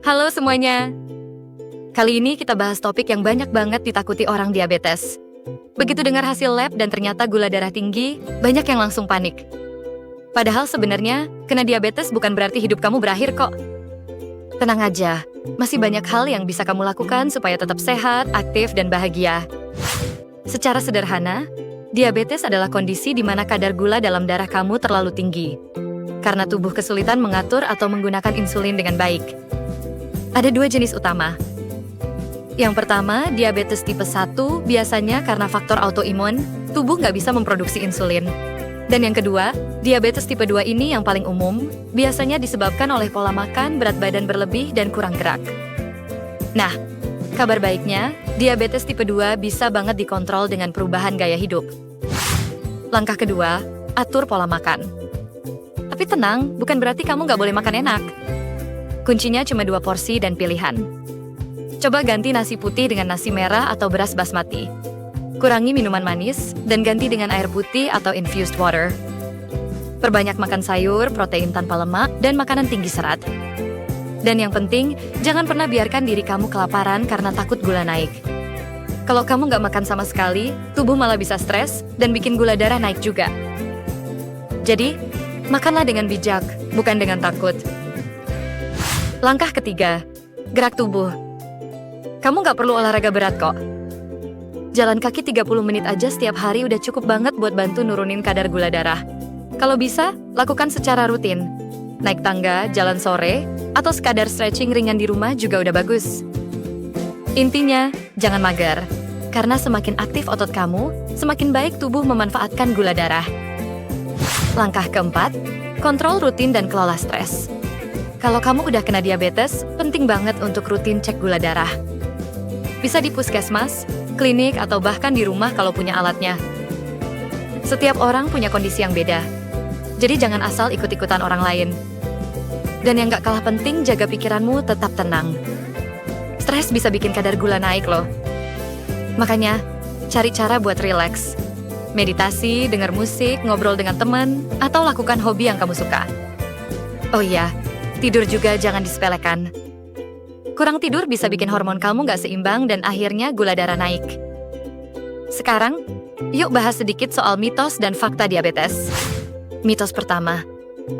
Halo semuanya. Kali ini kita bahas topik yang banyak banget ditakuti orang diabetes. Begitu dengar hasil lab dan ternyata gula darah tinggi, banyak yang langsung panik. Padahal sebenarnya, kena diabetes bukan berarti hidup kamu berakhir kok. Tenang aja, masih banyak hal yang bisa kamu lakukan supaya tetap sehat, aktif, dan bahagia. Secara sederhana, diabetes adalah kondisi di mana kadar gula dalam darah kamu terlalu tinggi. Karena tubuh kesulitan mengatur atau menggunakan insulin dengan baik. Ada dua jenis utama. Yang pertama, diabetes tipe 1 biasanya karena faktor autoimun, tubuh nggak bisa memproduksi insulin. Dan yang kedua, diabetes tipe 2 ini yang paling umum, biasanya disebabkan oleh pola makan, berat badan berlebih, dan kurang gerak. Nah, kabar baiknya, diabetes tipe 2 bisa banget dikontrol dengan perubahan gaya hidup. Langkah kedua, atur pola makan. Tapi tenang, bukan berarti kamu nggak boleh makan enak. Kuncinya cuma 2 porsi dan pilihan. Coba ganti nasi putih dengan nasi merah atau beras basmati. Kurangi minuman manis, dan ganti dengan air putih atau infused water. Perbanyak makan sayur, protein tanpa lemak, dan makanan tinggi serat. Dan yang penting, jangan pernah biarkan diri kamu kelaparan karena takut gula naik. Kalau kamu nggak makan sama sekali, tubuh malah bisa stres dan bikin gula darah naik juga. Jadi, makanlah dengan bijak, bukan dengan takut. Langkah ketiga, gerak tubuh. Kamu nggak perlu olahraga berat kok. Jalan kaki 30 menit aja setiap hari udah cukup banget buat bantu nurunin kadar gula darah. Kalau bisa, lakukan secara rutin. Naik tangga, jalan sore, atau sekadar stretching ringan di rumah juga udah bagus. Intinya, jangan mager. Karena semakin aktif otot kamu, semakin baik tubuh memanfaatkan gula darah. Langkah keempat, kontrol rutin dan kelola stres. Kalau kamu udah kena diabetes, penting banget untuk rutin cek gula darah. Bisa di puskesmas, klinik, atau bahkan di rumah kalau punya alatnya. Setiap orang punya kondisi yang beda, jadi jangan asal ikut-ikutan orang lain. Dan yang gak kalah penting, jaga pikiranmu tetap tenang. Stres bisa bikin kadar gula naik loh. Makanya, cari cara buat rileks. Meditasi, dengar musik, ngobrol dengan teman, atau lakukan hobi yang kamu suka. Oh iya, tidur juga jangan disepelekan. Kurang tidur bisa bikin hormon kamu nggak seimbang dan akhirnya gula darah naik. Sekarang, yuk bahas sedikit soal mitos dan fakta diabetes. Mitos pertama,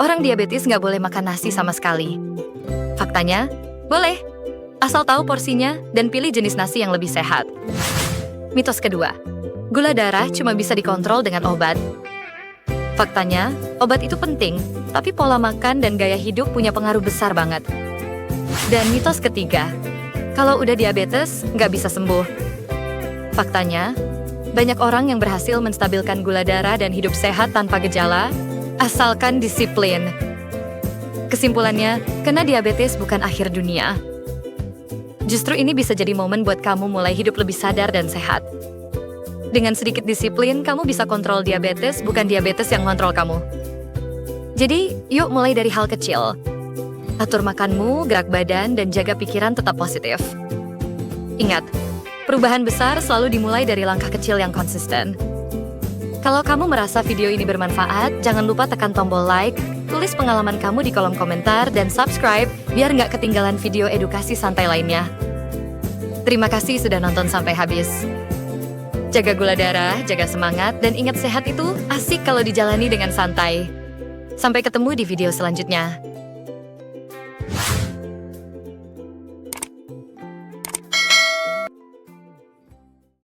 orang diabetes nggak boleh makan nasi sama sekali. Faktanya, boleh. Asal tahu porsinya dan pilih jenis nasi yang lebih sehat. Mitos kedua, gula darah cuma bisa dikontrol dengan obat. Faktanya, obat itu penting, tapi pola makan dan gaya hidup punya pengaruh besar banget. Dan mitos ketiga, kalau udah diabetes, nggak bisa sembuh. Faktanya, banyak orang yang berhasil menstabilkan gula darah dan hidup sehat tanpa gejala, asalkan disiplin. Kesimpulannya, kena diabetes bukan akhir dunia. Justru ini bisa jadi momen buat kamu mulai hidup lebih sadar dan sehat. Dengan sedikit disiplin, kamu bisa kontrol diabetes, bukan diabetes yang kontrol kamu. Jadi, yuk mulai dari hal kecil. Atur makanmu, gerak badan, dan jaga pikiran tetap positif. Ingat, perubahan besar selalu dimulai dari langkah kecil yang konsisten. Kalau kamu merasa video ini bermanfaat, jangan lupa tekan tombol like, tulis pengalaman kamu di kolom komentar, dan subscribe biar nggak ketinggalan video edukasi santai lainnya. Terima kasih sudah nonton sampai habis. Jaga gula darah, jaga semangat, dan ingat sehat itu asik kalau dijalani dengan santai. Sampai ketemu di video selanjutnya.